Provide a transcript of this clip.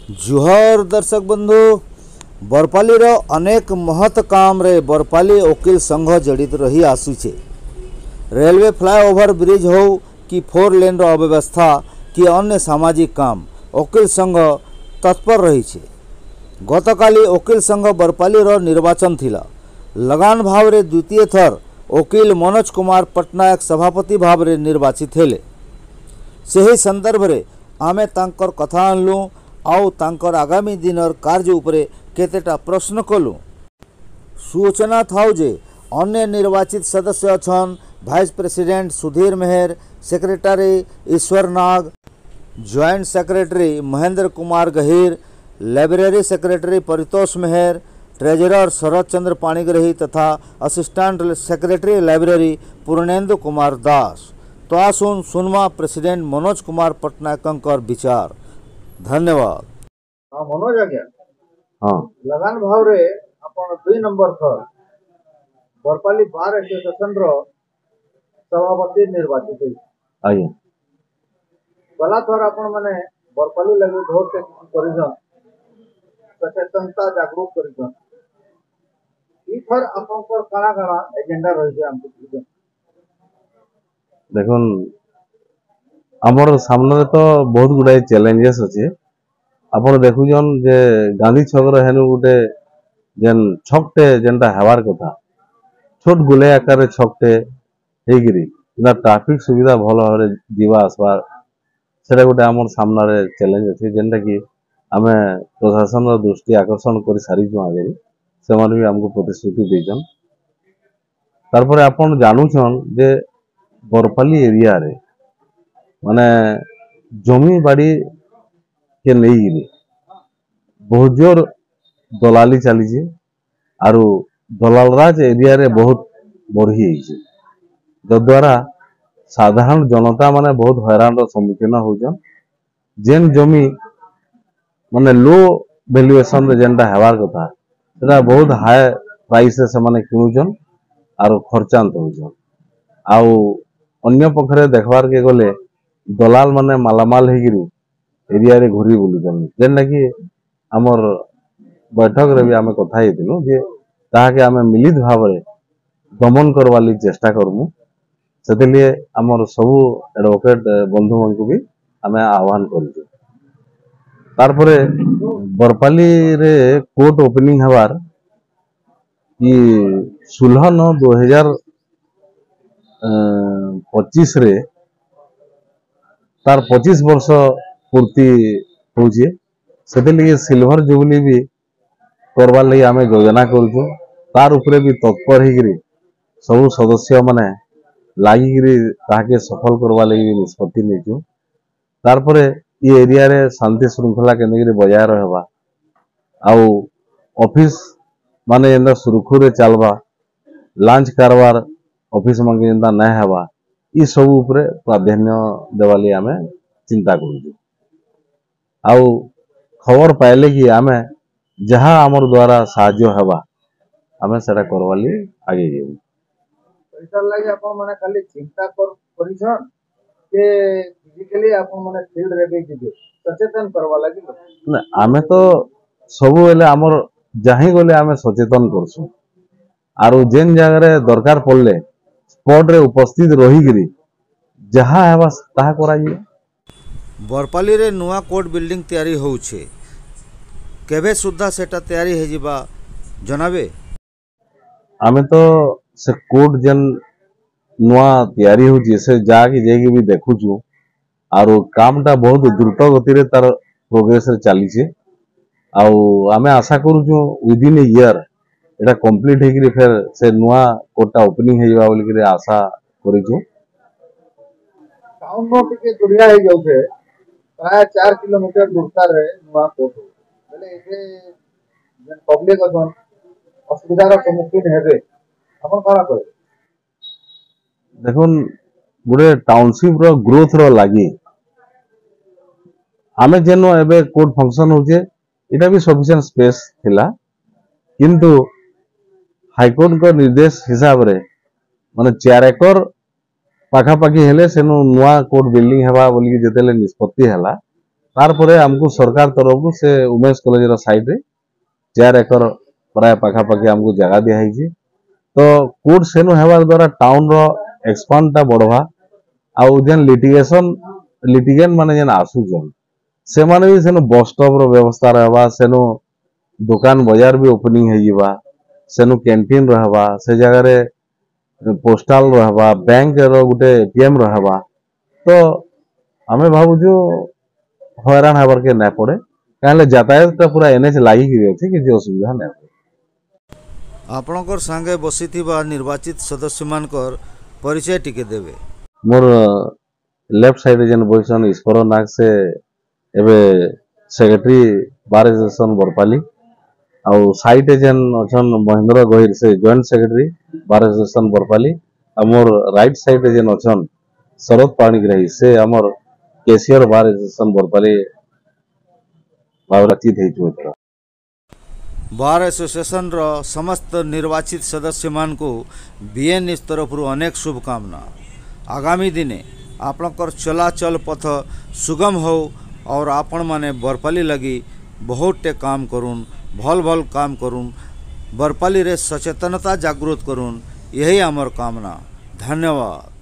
जुहर दर्शक बंधु बरपालीर अनेक महत काम रे बरपाली वकील संघ जड़ित रही आसुचे। रेलवे फ्लाईओवर ब्रिज हो कि 4 लेन अव्यवस्था कि अन्य सामाजिक काम वकील संघ तत्पर रही छे। गतकाली वकील संघ बरपालीर निर्वाचन थिला। लगान भाव रे द्वितीय थर वकील मनोज कुमार पट्टनायक सभापति भाव रे निर्वाचित हेले। सही संदर्भ रे आमे तांकर कथा आनलु आउ तांकर आगामी दिनर कार्य उपरे केतेटा प्रश्न कलु। सूचना थाउ जे अन्य निर्वाचित सदस्य अछन vice president Sudhir Meher, secretary Ishwar Nag, joint secretary Mahendra Kumar Gahir, library secretary Paritosh Meher, treasurer Sharad Chandra Panigrahi तथा assistant secretary library Purnendu Kumar Das. तो आसुन सुनमा प्रेसिडेंट मनोज कुमार पट्टनायक विचार। धन्यवाद। हाँ मनोज आज्ञा। हाँ लगान भाव रे अपन 2 नंबर थर बरपाली बार एसोसिएशन रो सभापति निर्वाचित है। आज्ञा गला थर अपन माने बरपाली लगे बहुत के करिजन सचेतनता जागरूक करिजन। ई थर आपनकर काना काना एजेंडा रही जे हमको करिजन। देखुन आमर सामने तो बहुत गुड़ाई चैलेंजेस अच्छे। आपण देखुन जे गांधी छक हेनु गोटे जेन छकटे जेनटा हेबार कथा छोट गुले आकार छकटे हेगिरी ट्राफिक सुविधा भल भाव जीवा आसबार सेटा गोटे आमर सामने चैलेंज अच्छे जेनटा कि आमे प्रशासन दृष्टि आकर्षण कर सारीचु। आगे से भी आमको प्रतिश्रुति देछन। तारपरे आपण जानूछन जे बरपाली एरिया रे माने जमी बाड़ी के नहीं बहुत जोर दलाली चली आरु दलालराज एरिया रे बहुत बढ़ी जद्वारा साधारण जनता माने बहुत हैरान सम्मुखीन होजन। जेन जमी माने लो वैल्यूएशन रे जेनटा हेबार कथा सेटा बहुत हाई प्राइस से माने किनुजन आरु खर्चांत होजन। आउ अन्य पक्षरे देखबार के गले दलाल माने मालामाल हेगिरी एरिया रे घुरी बुलुजन। जेनटा कि आमर बैठक रे भी आमे कथा हेतिलु जे ताहाके आमे मिलित भाव रे दमन करवाली चेष्टा करमु। सेतिलिए आमर सबु एडवोकेट बंधु मन को भी आमे आह्वान करजु। तारपरे बरपाली रे कोर्ट ओपनिंग हबार कि 16/9/2025 रे तार 25 वर्ष पूर्ति होउछे। सेते लगे सिल्वर जुबली भी करवार लगी आमे योजना करूछु। तार उपरे भी तत्पर हेगिरी सब सदस्य माने लागिगिरी ताके सफल करवा लगी निष्पत्ति नेछु। तारपरे ये एरिया रे शांति श्रृंखला केनेगिरी बजाय रहबा आउ ऑफिस माने एंदा सुरखुरे चलबा लांच कारबार ऑफिस मंगे एंदा नै हेबा ई सब उपरे प्राधान्य देवाली आमे चिंता करूछु। आउ खबर पाइले कि आमे जहाँ आमर द्वारा साहाय्य हेबा आमे सेटा करवाली आगे जेबु। पैसा लागि अपन माने खाली चिंता करिछन के फिजिकली अपन माने फील्ड रे भी जिबे सचेतन करवा लागि ना आमे तो सब बेले आमर जाही गले आमे सचेतन करसु आरु जेन जगह रे दरकार पड़ले स्पॉट रे उपस्थित रहीगिरी जहाँ हेबा ताहा कराई। बरपाली रे नुआ कोर्ट बिल्डिंग तैयारी होउछे। केबे सुद्धा सेटा तैयारी हे जिबा जनाबे। आमे तो से कोर्ट जेन नुआ तैयारी होची से जाके जेकी भी देखुछु आरो कामटा बहुत द्रुत गति रे तार प्रोग्रेस रे चलीछे। आउ आमे आशा करूछु within a year Etah complete हेगिरी फेर से नुआ कोर्टा ओपनिंग हेजिबा बोली के आशा करिछु। टाउन रो टिके दुरिया हे जाउछे प्राय 4 किलोमीटर दूरता रे नुआ कोर्ट बोले एके जन पब्लिक अछन असुविधा रो सम्मुखीन हेबे अपन काला करे। देखुन गुडे टाउनशिप रो ग्रोथ रो लागि आमे जेनो एबे कोर्ट फंक्शन होचे इटा भी सफिशिएंट स्पेस थिला किंतु हाईकोर्ट को निर्देश हिसाब रे माने 4 एकर पाखा पाखी हेले सेनु नुआ कोर्ट बिल्डिंग हेबा बोली जेतेले निष्पत्ति हला तारपरे आमको सरकार तरफ से उमेश कॉलेज साइड रे 4 एकर प्राय पाखापाखि आमको जगह दिखाई तो कोर्ट सेनु हेबार द्वारा टाउन रो एक्सपांड टा बढ़वा आउ जेन लिटिगेन माने जेन आसुजन से माने भी सेनु बस स्टॉप रो व्यवस्था रहबा सेनु दुकान बाजार भी ओपनिंग है जीवा सेनु कैंटीन रहबा से जगह रे पोस्टाल रहबा बैंक रो गुटे एटीएम रहबा तो हमें भाबुजु हैरान हबार के ना पड़े कहले यातायात पूरा एनएच लागी कि अछि कि असुविधा ना आपणकर संगे बसिथिबा निर्वाचित सदस्य मानकर परिचय टिके देबे। मोर लेफ्ट साइड जेन बहिसन ईश्वर नाग से एबे सेक्रेटरी बार एसोसिएशन बरपाली आउ साइड जेन अछन महेंद्र गोहिर से joint secretary bar association Barpali आ मोर राइट साइड जेन अछन शरद पाणिग्राही से हमर केशियर बार एसोसिएशन बरपाली बावराचित हेतु बार एसोसिएशन रो समस्त निर्वाचित सदस्य मान को बीएन तरफ अनेक शुभकामना। आगामी दिने आपणकर चलाचल पथ सुगम हो और आपण माने बरपाली लगी बहुत टे काम करूँ भल भल काम करूँ बरपाली रे सचेतनता जागृत करूँ यही आमर कामना। धन्यवाद।